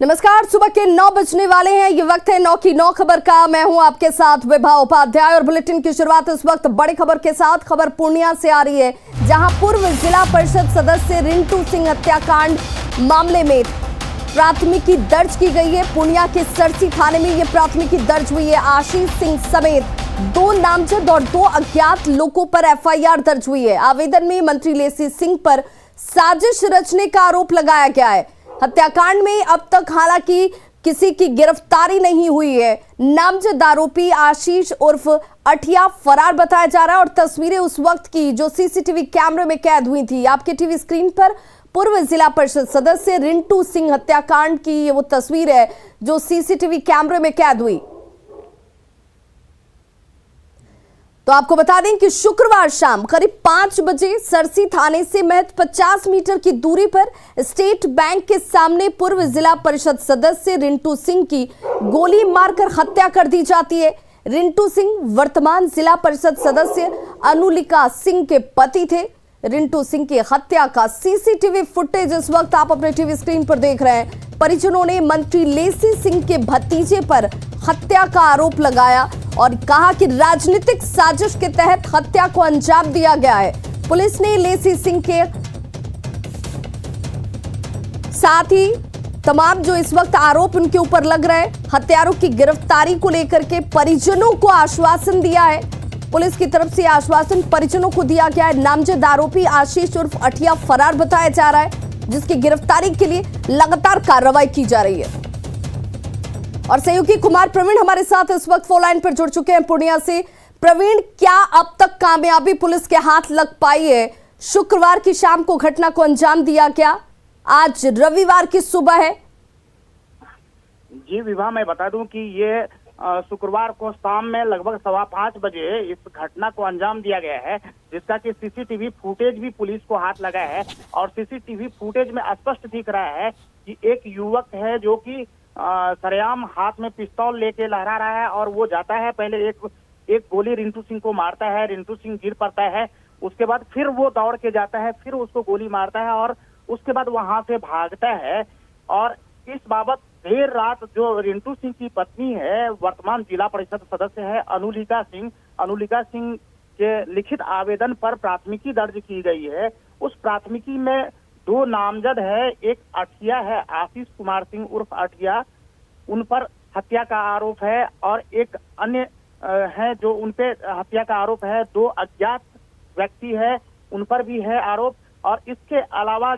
नमस्कार, सुबह के 9 बजने वाले हैं। ये वक्त है 9 की 9 खबर का। मैं हूं आपके साथ विभा उपाध्याय और बुलेटिन की शुरुआत इस वक्त बड़ी खबर के साथ। खबर पूर्णिया से आ रही है, जहां पूर्व जिला परिषद सदस्य रिंटू सिंह हत्याकांड मामले में प्राथमिकी दर्ज की गई है। पूर्णिया के सरसी थाने में ये प्राथमिकी दर्ज हुई है। आशीष सिंह समेत 2 नामजद और 2 अज्ञात लोगों पर एफआईआर दर्ज हुई है। आवेदन में मंत्री लेसी सिंह पर साजिश रचने का आरोप लगाया गया है। हत्याकांड में अब तक हालांकि किसी की गिरफ्तारी नहीं हुई है। नामजद आरोपी आशीष उर्फ अठिया फरार बताया जा रहा है और तस्वीरें उस वक्त की जो सीसीटीवी कैमरे में कैद हुई थी। आपके टीवी स्क्रीन पर पूर्व जिला परिषद सदस्य रिंटू सिंह हत्याकांड की वो तस्वीर है जो सीसीटीवी कैमरे में कैद हुई। तो आपको बता दें कि शुक्रवार शाम करीब 5 बजे सरसी थाने से महज 50 मीटर की दूरी पर स्टेट बैंक के सामने पूर्व जिला परिषद सदस्य रिंटू सिंह की गोली मारकर हत्या कर दी जाती है। रिंटू सिंह वर्तमान जिला परिषद सदस्य अनुलिका सिंह के पति थे। रिंटू सिंह की हत्या का सीसीटीवी फुटेज इस वक्त आप अपने टीवी स्क्रीन पर देख रहे हैं। परिजनों ने मंत्री लेसी सिंह के भतीजे पर हत्या का आरोप लगाया और कहा कि राजनीतिक साजिश के तहत हत्या को अंजाम दिया गया है। पुलिस ने लेसी सिंह के साथ ही तमाम जो इस वक्त आरोप उनके ऊपर लग रहे हैं हत्यारों की गिरफ्तारी को लेकर के परिजनों को आश्वासन दिया है। पुलिस की तरफ से आश्वासन परिजनों को दिया गया है। नामजद आरोपी आशीष उर्फ अठिया फरार बताया जा रहा है, जिसकी गिरफ्तारी के लिए लगातार कार्रवाई की जा रही है। और सहयोगी कुमार प्रवीण हमारे साथ इस वक्त फोन लाइन पर जुड़ चुके हैं पूर्णिया से। प्रवीण, क्या अब तक कामयाबी पुलिस के हाथ लग पाई है? शुक्रवार की शाम को घटना को अंजाम दिया गया, आज रविवार की सुबह है। जी विभा, मैं बता दूं कि ये शुक्रवार को शाम में लगभग 5:15 बजे इस घटना को अंजाम दिया गया है, जिसका कि सीसीटीवी फुटेज भी पुलिस को हाथ लगा है। और सीसीटीवी फुटेज में स्पष्ट दिख रहा है कि एक युवक है जो कि सरेआम हाथ में पिस्तौल लेके लहरा रहा है और वो जाता है, पहले एक गोली रिंटू सिंह को मारता है। रिंटू सिंह गिर पड़ता है, उसके बाद फिर वो दौड़ के जाता है, फिर उसको गोली मारता है और उसके बाद वहां से भागता है। और इस बाबत देर रात जो रिंटू सिंह की पत्नी है, वर्तमान जिला परिषद सदस्य है अनुलिका सिंह के लिखित आवेदन पर प्राथमिकी दर्ज की गई है। उस प्राथमिकी में 2 नामजद है, एक अठिया है आशीष कुमार सिंह उर्फ अठिया, उन पर हत्या का आरोप है और एक अन्य है जो उन पे हत्या का आरोप है। 2 अज्ञात व्यक्ति है, उन पर भी है आरोप। और इसके अलावा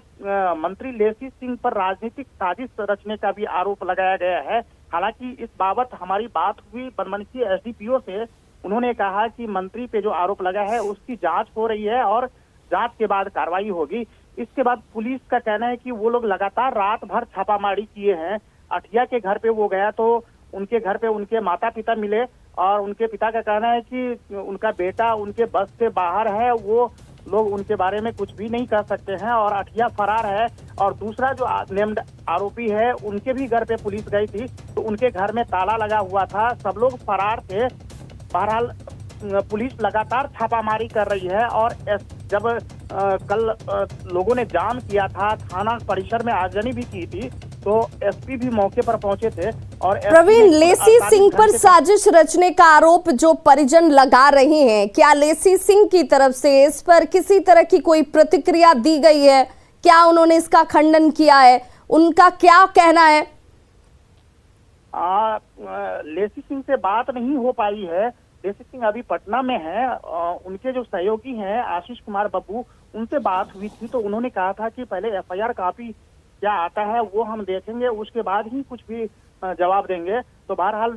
मंत्री लेसी सिंह पर राजनीतिक साजिश रचने का भी आरोप लगाया गया है। हालांकि इस बाबत हमारी बात हुई बनमनखी एसडीपीओ से, उन्होंने कहा कि मंत्री पे जो आरोप लगा है उसकी जांच हो रही है और जांच के बाद कार्रवाई होगी। इसके बाद पुलिस का कहना है कि वो लोग लगातार रात भर छापामारी किए हैं। अठिया के घर पे वो गया तो उनके घर पे उनके माता पिता मिले और उनके पिता का कहना है कि उनका बेटा उनके बस से बाहर है, वो लोग उनके बारे में कुछ भी नहीं कर सकते हैं और अठिया फरार है। और दूसरा जो नेम्ड आरोपी है, उनके भी घर पे पुलिस गई थी तो उनके घर में ताला लगा हुआ था, सब लोग फरार थे। बहरहाल पुलिस लगातार छापामारी कर रही है। और जब कल लोगों ने जाम किया था, थाना परिसर में आगजनी भी की थी, तो एसपी भी मौके पर पहुंचे थे। और प्रवीण, लेसी सिंह पर साजिश रचने का आरोप जो परिजन लगा रहे हैं, क्या लेसी सिंह की तरफ से इस पर किसी तरह की कोई प्रतिक्रिया दी गई है? क्या उन्होंने इसका खंडन किया है? उनका क्या कहना है? लेसी सिंह से बात नहीं हो पाई है। लेसी सिंह अभी पटना में है। उनके जो सहयोगी हैं आशीष कुमार बब्बू, उनसे बात हुई थी तो उन्होंने कहा था कि पहले एफआईआर कॉपी क्या आता है वो हम देखेंगे, उसके बाद ही कुछ भी जवाब देंगे। तो बहरहाल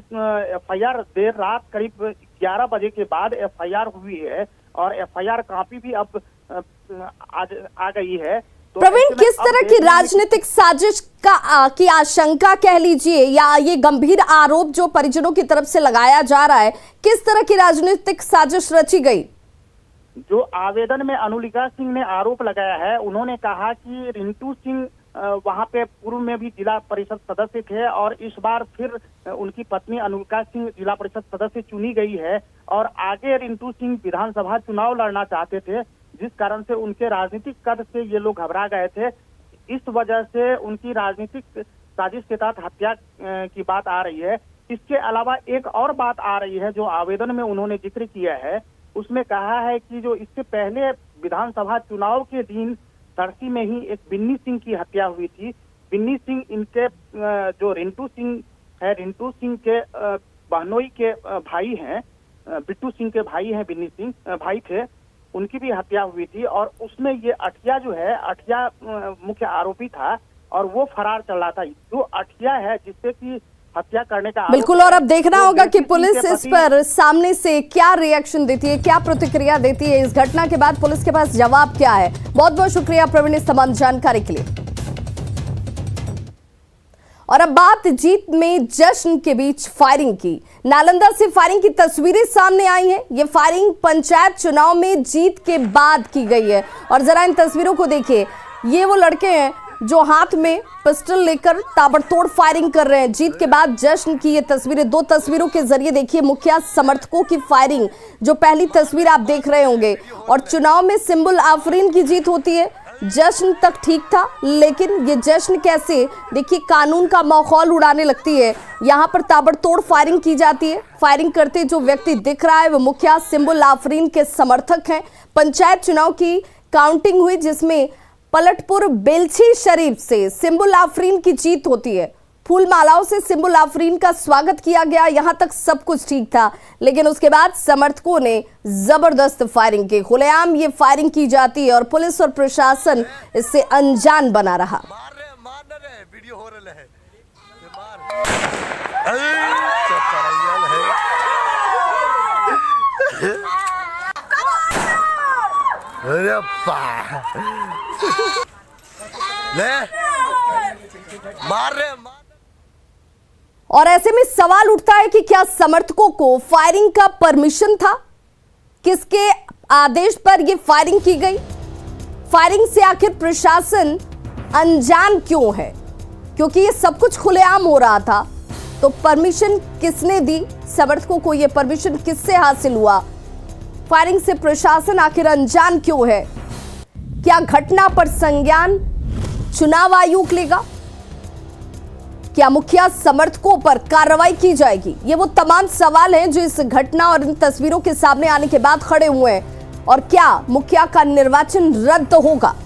एफआईआर देर रात करीब 11 बजे के बाद एफआईआर हुई है और एफआईआर कॉपी भी अब आज आ गई है। तो प्रवीण, किस तरह की राजनीतिक साजिश की आशंका कह लीजिए या ये गंभीर आरोप जो परिजनों की तरफ से लगाया जा रहा है, किस तरह की राजनीतिक साजिश रची गई? जो आवेदन में अनुलिका सिंह ने आरोप लगाया है, उन्होंने कहा कि रिंटू सिंह वहां पे पूर्व में भी जिला परिषद सदस्य थे और इस बार फिर उनकी पत्नी अनुलिका सिंह जिला परिषद सदस्य चुनी गई है और आगे रिंटू सिंह विधानसभा चुनाव लड़ना चाहते थे, जिस कारण से उनके राजनीतिक कद से ये लोग घबरा गए थे। इस वजह से उनकी राजनीतिक साजिश के तहत हत्या की बात आ रही है। इसके अलावा एक और बात आ रही है जो आवेदन में उन्होंने जिक्र किया है, उसमें कहा है कि जो इससे पहले विधानसभा चुनाव के दिन सरसी में ही एक बिन्नी सिंह की हत्या हुई थी। बिन्नी सिंह इनके जो रिंटू सिंह है, रिंटू सिंह के बहनोई के भाई हैं, बिट्टू सिंह के भाई हैं, बिन्नी सिंह भाई थे, उनकी भी हत्या हुई थी। और उसमें ये अठिया जो है, अठिया मुख्य आरोपी था और वो फरार चल रहा था। जो अठिया है जिससे कि हत्या करने का बिल्कुल, और अब देखना होगा कि पुलिस इस पर सामने से क्या रिएक्शन देती है, क्या प्रतिक्रिया देती है। इस घटना के बाद पुलिस के पास जवाब क्या है। बहुत बहुत शुक्रिया प्रवीण इस तमाम जानकारी के लिए। और अब बात जीत में जश्न के बीच फायरिंग की। नालंदा से फायरिंग की तस्वीरें सामने आई हैं। ये फायरिंग पंचायत चुनाव में जीत के बाद की गई है। और जरा इन तस्वीरों को देखिए, ये वो लड़के हैं जो हाथ में पिस्टल लेकर ताबड़तोड़ फायरिंग कर रहे हैं। जीत के बाद जश्न की ये तस्वीरें, दो तस्वीरों के जरिए देखिए मुखिया समर्थकों की फायरिंग। जो पहली तस्वीर आप देख रहे होंगे, और चुनाव में सिंबल आफरीन की जीत होती है। जश्न तक ठीक था, लेकिन ये जश्न कैसे, देखिए कानून का माहौल उड़ाने लगती है। यहाँ पर ताबड़तोड़ फायरिंग की जाती है। फायरिंग करते जो व्यक्ति दिख रहा है वो मुखिया सिंबल आफरीन के समर्थक हैं। पंचायत चुनाव की काउंटिंग हुई जिसमें पलटपुर बेलछी शरीफ से सिंबल आफरीन की जीत होती है। फूल मालाओं से सिंबल आफरीन का स्वागत किया गया, यहां तक सब कुछ ठीक था। लेकिन उसके बाद समर्थकों ने जबरदस्त फायरिंग की। खुलेआम ये फायरिंग की जाती है और पुलिस और प्रशासन इससे अनजान बना रहा। वीडियो हो रहा है। अरे ले मार रहे। और ऐसे में सवाल उठता है कि क्या समर्थकों को फायरिंग का परमिशन था? किसके आदेश पर यह फायरिंग की गई? फायरिंग से आखिर प्रशासन अनजान क्यों है? क्योंकि ये सब कुछ खुलेआम हो रहा था, तो परमिशन किसने दी? समर्थकों को यह परमिशन किससे हासिल हुआ? फायरिंग से प्रशासन आखिर अनजान क्यों है? क्या घटना पर संज्ञान चुनाव आयोग लेगा? क्या मुखिया समर्थकों पर कार्रवाई की जाएगी? ये वो तमाम सवाल हैं जो इस घटना और इन तस्वीरों के सामने आने के बाद खड़े हुए हैं। और क्या मुखिया का निर्वाचन रद्द होगा?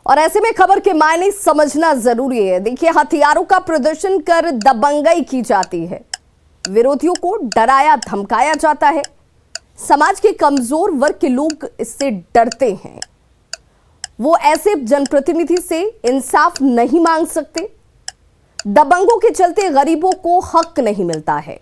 और ऐसे में खबर के मायने समझना जरूरी है। देखिए, हथियारों का प्रदर्शन कर दबंगई की जाती है, विरोधियों को डराया धमकाया जाता है। समाज के कमजोर वर्ग के लोग इससे डरते हैं। वो ऐसे जनप्रतिनिधि से इंसाफ नहीं मांग सकते। दबंगों के चलते गरीबों को हक नहीं मिलता है।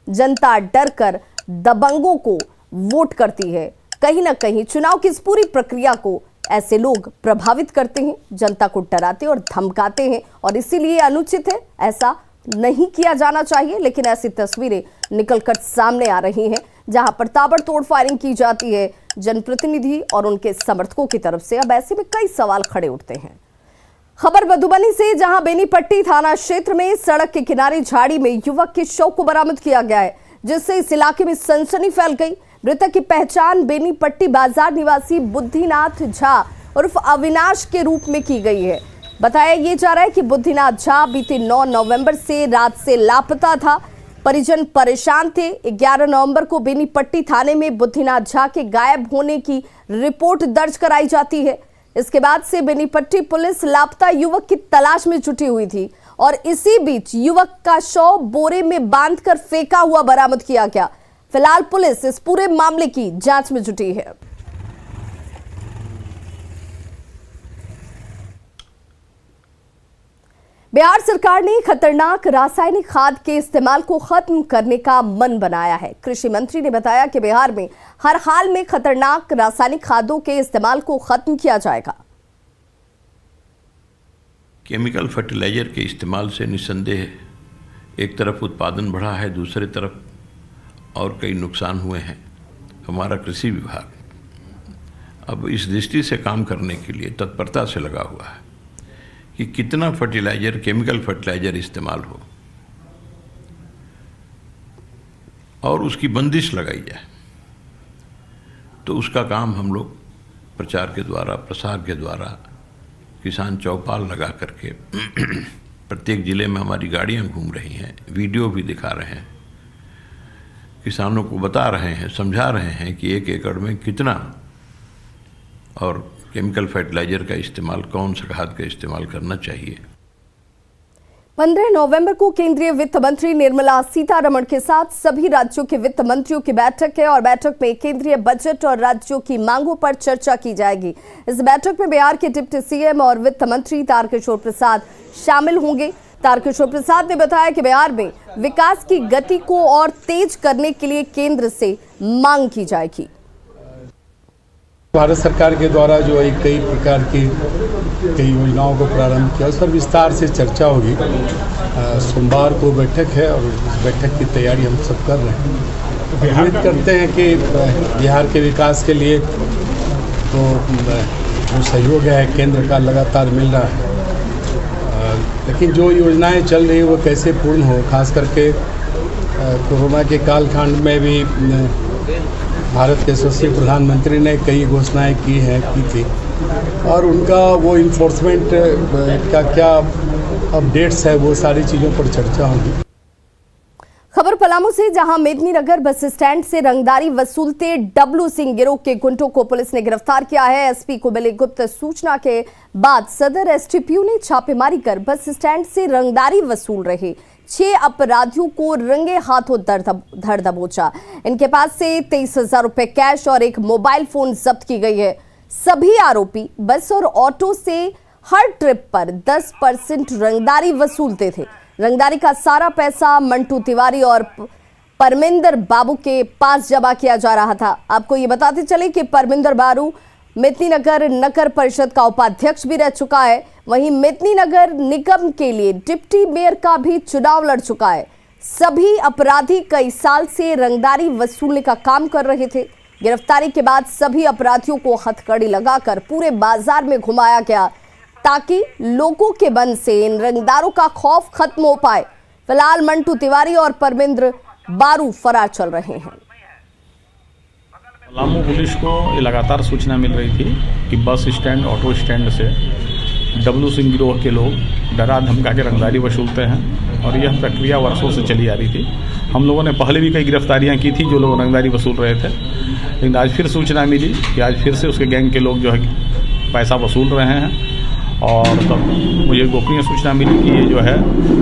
जनता डर कर दबंगों को वोट करती है। कहीं ना कहीं चुनाव की इस पूरी प्रक्रिया को ऐसे लोग प्रभावित करते हैं, जनता को डराते और धमकाते हैं। और इसीलिए अनुचित है, ऐसा नहीं किया जाना चाहिए। लेकिन ऐसी तस्वीरें निकलकर सामने आ रही हैं जहां पर ताबड़तोड़ फायरिंग की जाती है जनप्रतिनिधि और उनके समर्थकों की तरफ से। अब ऐसे में कई सवाल खड़े उठते हैं। खबर मधुबनी से, जहां बेनीपट्टी थाना क्षेत्र में सड़क के किनारे झाड़ी में युवक के शव को बरामद किया गया है, जिससे इस इलाके में सनसनी फैल गई। मृतक की पहचान बेनीपट्टी बाजार निवासी बुद्धिनाथ झा उर्फ अविनाश के रूप में की गई है। बताया ये जा रहा है कि बुद्धिनाथ झा बीते 9 नवंबर से रात से लापता था। परिजन परेशान थे। 11 नवंबर को बेनीपट्टी थाने में बुद्धिनाथ झा के गायब होने की रिपोर्ट दर्ज कराई जाती है। इसके बाद से बेनीपट्टी पुलिस लापता युवक की तलाश में जुटी हुई थी और इसी बीच युवक का शव बोरे में बांधकर फेंका हुआ बरामद किया गया। फिलहाल पुलिस इस पूरे मामले की जांच में जुटी है। बिहार सरकार ने खतरनाक रासायनिक खाद के इस्तेमाल को खत्म करने का मन बनाया है। कृषि मंत्री ने बताया कि बिहार में हर हाल में खतरनाक रासायनिक खादों के इस्तेमाल को खत्म किया जाएगा। केमिकल फर्टिलाइजर के इस्तेमाल से निस्संदेह एक तरफ उत्पादन बढ़ा है, दूसरी तरफ और कई नुकसान हुए हैं। हमारा कृषि विभाग अब इस दृष्टि से काम करने के लिए तत्परता से लगा हुआ है कि कितना फर्टिलाइजर, केमिकल फर्टिलाइजर इस्तेमाल हो और उसकी बंदिश लगाई जाए। तो उसका काम हम लोग प्रचार के द्वारा, प्रसार के द्वारा, किसान चौपाल लगा करके प्रत्येक ज़िले में हमारी गाड़ियां घूम रही हैं, वीडियो भी दिखा रहे हैं, किसानों को बता रहे हैं, समझा रहे हैं कि 1 एकड़ में कितना और केमिकल फर्टिलाइजर का इस्तेमाल, कौन सा खाद का इस्तेमाल करना चाहिए। 15 नवंबर को केंद्रीय वित्त मंत्री निर्मला सीतारमण के साथ सभी राज्यों के वित्त मंत्रियों की बैठक है और बैठक में केंद्रीय बजट और राज्यों की मांगों पर चर्चा की जाएगी। इस बैठक में बिहार के डिप्टी सीएम और वित्त मंत्री तारकिशोर प्रसाद शामिल होंगे। तारकिशोर प्रसाद ने बताया कि बिहार में विकास की गति को और तेज करने के लिए केंद्र से मांग की जाएगी। भारत सरकार के द्वारा जो कई प्रकार की कई योजनाओं को प्रारंभ किया, उस पर विस्तार से चर्चा होगी। सोमवार को बैठक है और इस बैठक की तैयारी हम सब कर रहे हैं। उम्मीद करते हैं कि बिहार के विकास के लिए तो जो सहयोग है केंद्र का लगातार मिल रहा है, लेकिन जो योजनाएं चल रही है वो कैसे पूर्ण हो, खास करके कोरोना के कालखंड में भी भारत के यशस्वी प्रधानमंत्री ने कई घोषणाएं की थी और उनका वो इन्फोर्समेंट का क्या अपडेट्स है, वो सारी चीज़ों पर चर्चा होगी। खबर पलामू से, जहां मेदिनीनगर बस स्टैंड से रंगदारी वसूलते डब्लू सिंह गिरोह के गुंडों को पुलिस ने गिरफ्तार किया है। एसपी को मिली गुप्त सूचना के बाद सदर एसटीपीओ ने छापेमारी कर बस स्टैंड से रंगदारी वसूल रहे 6 अपराधियों को रंगे हाथों धर दबोचा। इनके पास से 23,000 रुपए कैश और एक मोबाइल फोन जब्त की गई है। सभी आरोपी बस और ऑटो से हर ट्रिप पर 10% रंगदारी वसूलते थे। रंगदारी का सारा पैसा मंटू तिवारी और परमिंदर बाबू के पास जमा किया जा रहा था। आपको ये बताते चले कि परमिंदर बाबू मेदिनीनगर नगर परिषद का उपाध्यक्ष भी रह चुका है। वहीं मेदिनीनगर निगम के लिए डिप्टी मेयर का भी चुनाव लड़ चुका है। सभी अपराधी कई साल से रंगदारी वसूलने का काम कर रहे थे। गिरफ्तारी के बाद सभी अपराधियों को हथकड़ी लगाकर पूरे बाजार में घुमाया गया ताकि लोगों के मन से इन रंगदारों का खौफ खत्म हो पाए। फिलहाल मंटू तिवारी और परमिंदर बारू फरार चल रहे हैं। पलामू पुलिस को ये लगातार सूचना मिल रही थी कि बस स्टैंड, ऑटो स्टैंड से डब्लू सिंह गिरोह के लोग डरा धमका के रंगदारी वसूलते हैं और यह प्रक्रिया वर्षों से चली आ रही थी। हम लोगों ने पहले भी कई गिरफ्तारियां की थी जो लोग रंगदारी वसूल रहे थे, लेकिन आज फिर सूचना मिली कि आज फिर से उसके गैंग के लोग जो है पैसा वसूल रहे हैं। और तब मुझे गोपनीय सूचना मिली कि ये जो है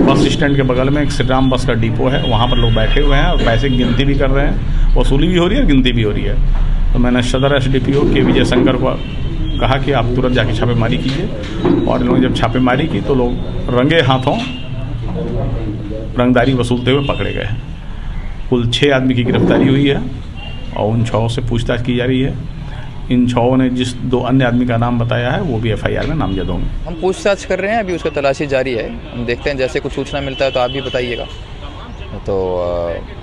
बस स्टैंड के बगल में एक श्री राम बस का डिपो है, वहाँ पर लोग बैठे हुए हैं और पैसे की गिनती भी कर रहे हैं, वसूली भी हो रही है और गिनती भी हो रही है। तो मैंने सदर एसडीपीओ के विजय शंकर को कहा कि आप तुरंत जाके छापेमारी कीजिए और इन लोगों ने जब छापेमारी की तो लोग रंगे हाथों रंगदारी वसूलते हुए पकड़े गए। कुल 6 आदमी की गिरफ्तारी हुई है और उन 6 से पूछताछ की जा रही है। इन 6 ने जिस 2 अन्य आदमी का नाम बताया है वो भी एफआईआर में नामजद होंगे। हम पूछताछ कर रहे हैं, अभी उसका तलाशी जारी है। हम देखते हैं, जैसे कुछ सूचना मिलता है तो आप भी बताइएगा। तो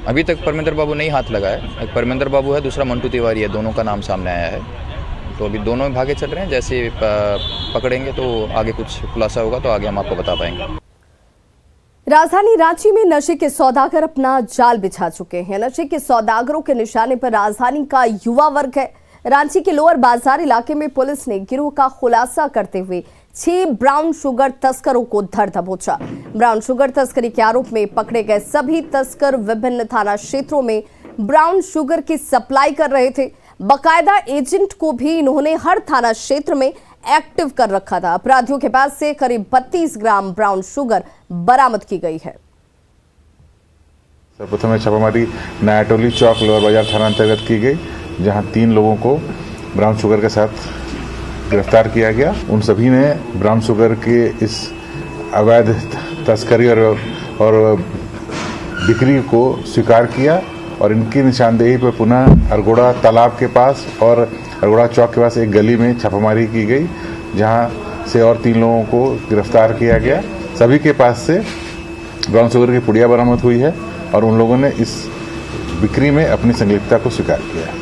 अभी तक परमिंदर बाबू नहीं हाथ लगाए। एक परमिंदर बाबू है, दूसरा मंटू तिवारी है, दोनों का नाम सामने आया है। तो अभी दोनों में भागे चल रहे हैं। जैसे पकड़ेंगे तो आगे कुछ खुलासा होगा तो आगे हम आपको बता पाएंगे। राजधानी रांची में नशे के सौदागर अपना जाल बिछा चुके हैं। नशे के सौदागरों के निशाने पर राजधानी का युवा वर्ग है। रांची के लोअर बाजार इलाके में पुलिस ने गिरोह का खुलासा करते हुए 6 ब्राउन शुगर तस्करों को धर दबोचा। ब्राउन शुगर तस्करी के आरोप में पकड़े गए सभी तस्कर विभिन्न थाना क्षेत्रों में ब्राउन शुगर की सप्लाई कर रहे थे। बाकायदा एजेंट को भी इन्होंने हर थाना क्षेत्र में एक्टिव कर रखा था। अपराधियों के पास से करीब 32 ग्राम ब्राउन शुगर बरामद की गई है। सर्वप्रथम छापामारी नयाटोली चौक लोअर बाजार थाना अंतर्गत की गई, जहां 3 लोगों को ब्राउन शुगर के साथ गिरफ्तार किया गया। उन सभी ने ब्राउन शुगर के इस अवैध तस्करी और बिक्री को स्वीकार किया और इनकी निशानदेही पर पुनः अरगोड़ा तालाब के पास और अरगोड़ा चौक के पास एक गली में छापामारी की गई, जहां से और 3 लोगों को गिरफ्तार किया गया। सभी के पास से ब्राउन शुगर की पुड़िया बरामद हुई है और उन लोगों ने इस बिक्री में अपनी संलिप्तता को स्वीकार किया।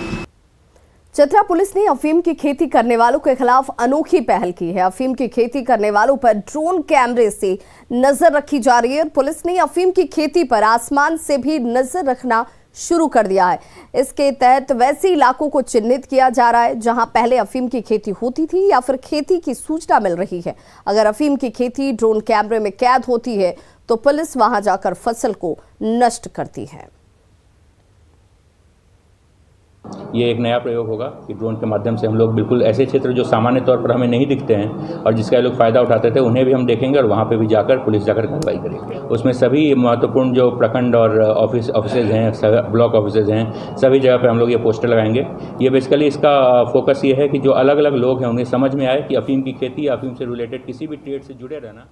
चतरा पुलिस ने अफीम की खेती करने वालों के खिलाफ अनोखी पहल की है। अफीम की खेती करने वालों पर ड्रोन कैमरे से नजर रखी जा रही है और पुलिस ने अफीम की खेती पर आसमान से भी नजर रखना शुरू कर दिया है। इसके तहत वैसे इलाकों को चिन्हित किया जा रहा है जहां पहले अफीम की खेती होती थी या फिर खेती की सूचना मिल रही है। अगर अफीम की खेती ड्रोन कैमरे में कैद होती है तो पुलिस वहां जाकर फसल को नष्ट करती है। ये एक नया प्रयोग होगा कि ड्रोन के माध्यम से हम लोग बिल्कुल ऐसे क्षेत्र जो सामान्य तौर पर हमें नहीं दिखते हैं और जिसका लोग फ़ायदा उठाते थे उन्हें भी हम देखेंगे और वहाँ पे भी जाकर पुलिस जाकर कार्रवाई करेगी। उसमें सभी महत्वपूर्ण जो प्रखंड और ऑफिसेज हैं, ब्लॉक ऑफिसेज हैं, सभी जगह पे हम लोग ये पोस्टर लगाएंगे। ये बेसिकली इसका फोकस ये है कि जो अलग अलग लोग हैं उन्हें समझ में आए कि अफीम की खेती, अफीम से रिलेटेड किसी भी ट्रेड से जुड़े रहना।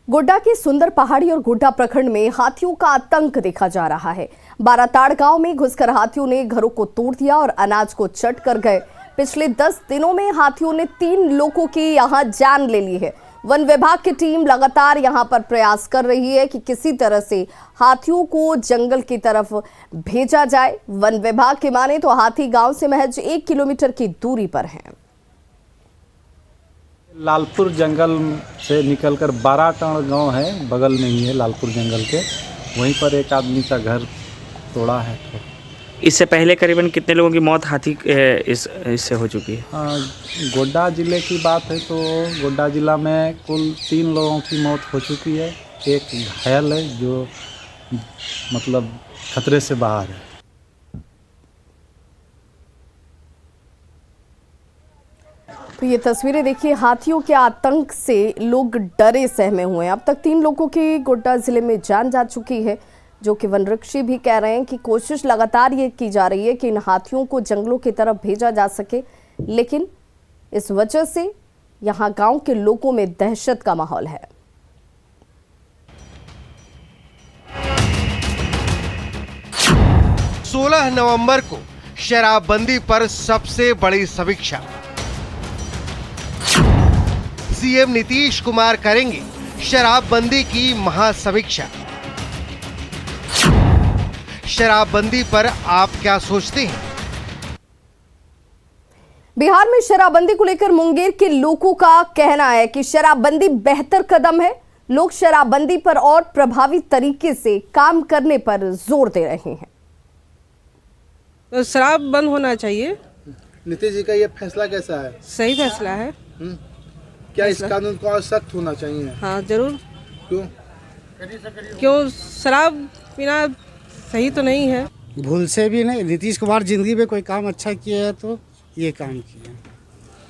गोड्डा की सुंदर पहाड़ी और गोड्डा प्रखंड में हाथियों का आतंक देखा जा रहा है। बाराताड़ गांव में घुसकर हाथियों ने घरों को तोड़ दिया और अनाज को चट कर गए। पिछले 10 दिनों में हाथियों ने 3 लोगों की यहां जान ले ली है। वन विभाग की टीम लगातार यहां पर प्रयास कर रही है कि किसी तरह से हाथियों को जंगल की तरफ भेजा जाए। वन विभाग की माने तो हाथी गांव से महज 1 किलोमीटर की दूरी पर है। लालपुर जंगल से निकलकर बाराटाड़ गांव है, बगल में ही है लालपुर जंगल के, वहीं पर एक आदमी का घर तोड़ा है। इससे पहले करीबन कितने लोगों की मौत हाथी इससे हो चुकी है? गोड्डा ज़िले की बात है तो गोड्डा ज़िला में कुल 3 लोगों की मौत हो चुकी है। एक घायल है जो मतलब खतरे से बाहर है। तो ये तस्वीरें देखिए, हाथियों के आतंक से लोग डरे सहमे हुए हैं। अब तक 3 लोगों की गोड्डा जिले में जान जा चुकी है, जो कि वनरक्षी भी कह रहे हैं कि कोशिश लगातार ये की जा रही है कि इन हाथियों को जंगलों की तरफ भेजा जा सके, लेकिन इस वजह से यहाँ गांव के लोगों में दहशत का माहौल है। सोलह नवंबर को शराबबंदी पर सबसे बड़ी समीक्षा। सीएम नीतीश कुमार करेंगे शराबबंदी की महासमीक्षा। शराबबंदी पर आप क्या सोचते हैं? बिहार में शराबबंदी को लेकर मुंगेर के लोगों का कहना है कि शराबबंदी बेहतर कदम है। लोग शराबबंदी पर और प्रभावी तरीके से काम करने पर जोर दे रहे हैं। तो शराब बंद होना चाहिए। नीतीश जी का ये फैसला कैसा है? सही फैसला है। क्या इस कानून को और सख्त होना चाहिए? हाँ जरूर। क्यों शराब पीना सही तो नहीं है। भूल से भी नहीं। नीतीश कुमार जिंदगी में कोई काम अच्छा किया है तो ये काम किया।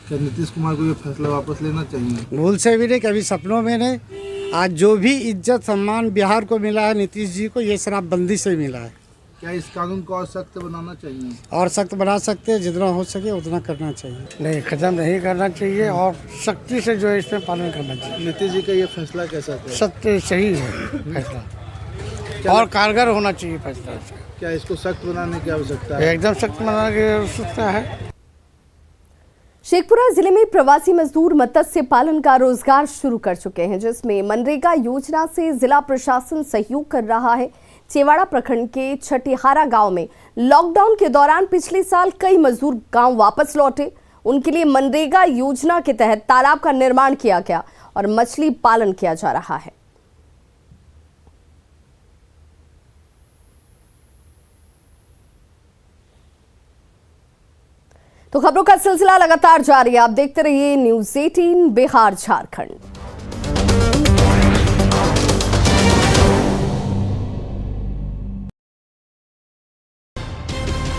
क्या नीतीश कुमार को ये फैसला वापस लेना चाहिए? भूल से भी नहीं, कभी सपनों में नहीं। आज जो भी इज्जत सम्मान बिहार को मिला है नीतीश जी को, ये शराबबंदी से मिला है। क्या इस कानून को और सख्त बनाना चाहिए? और सख्त बना सकते हैं, जितना हो सके उतना करना चाहिए। नहीं, खत्म नहीं करना चाहिए और सख्ती से जो है इसमें पालन करना चाहिए। नीतीश जी का ये फैसला कैसा था? सत्य सही है फैसला और कारगर होना चाहिए फैसला। क्या इसको सख्त बनाने की आवश्यकता है? एकदम सख्त बनाने की आवश्यकता है। शेखपुरा जिले में प्रवासी मजदूर मत्स्य पालन का रोजगार शुरू कर चुके हैं, जिसमें मनरेगा योजना से जिला प्रशासन सहयोग कर रहा है। चेवाड़ा प्रखंड के छठिहारा गांव में लॉकडाउन के दौरान पिछले साल कई मजदूर गांव वापस लौटे। उनके लिए मनरेगा योजना के तहत तालाब का निर्माण किया गया और मछली पालन किया जा रहा है। तो खबरों का सिलसिला लगातार जारी है। आप देखते रहिए न्यूज़ 18 बिहार झारखंड।